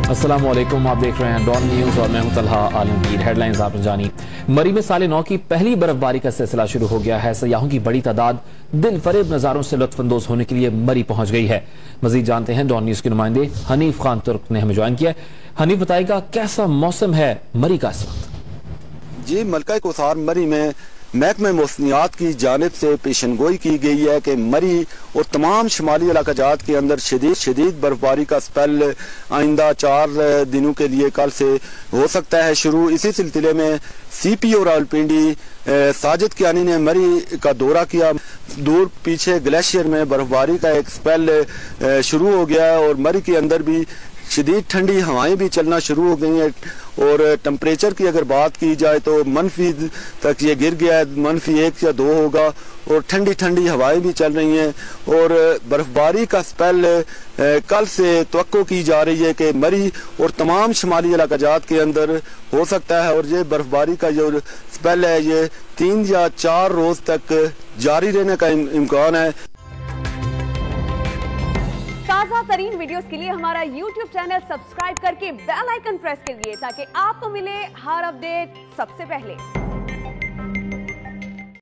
अस्सलामुअलैकुम, आप देख रहे हैं डॉन न्यूज और मैं हूं तलहा आलमगीर। हेडलाइंस आपने जानी। मरी में साले 9 की पहली बर्फबारी का सिलसिला शुरू हो गया है। सयाहों की बड़ी तादाद दिल फरेब नजारों से लुत्फानंदोज होने के लिए मरी पहुंच गई है। मजीद जानते हैं डॉन न्यूज के नुमाइंदे हनीफ खान तुर्क ने हमें ज्वाइन किया। हनीफ बताएगा कैसा मौसम है मरी का इस वक्त। जी, मलका कोसार मरी में महकमे मौसमियात की जानिब से पेशनगोई की गई है कि मरी और तमाम शुमाली इलाकाजात के अंदर शदीद बर्फबारी का स्पेल आइंदा 4 दिनों के लिए कल से हो सकता है शुरू। इसी सिलसिले में CPO रावलपिंडी साजिद कियानी ने मरी का दौरा किया। दूर पीछे ग्लेशियर में बर्फबारी का एक स्पेल शुरू हो गया है और मरी के अंदर भी शदीद ठंडी हवाएं भी चलना शुरू हो गई हैं और टेम्परेचर की अगर बात की जाए तो मनफी तक ये गिर गया है, -1 या 2 होगा और ठंडी ठंडी हवाएं भी चल रही हैं और बर्फबारी का स्पेल कल से तवक्को की जा रही है कि मरी और तमाम शुमाली इलाकाजात के अंदर हो सकता है और ये बर्फबारी का जो स्पेल है ये 3 या 4 रोज तक जारी रहने का इम्कान है। ताज़ा तरीन वीडियोस के लिए हमारा YouTube चैनल सब्सक्राइब करके बेल आइकन प्रेस कीजिए ताकि आपको मिले हर अपडेट सबसे पहले।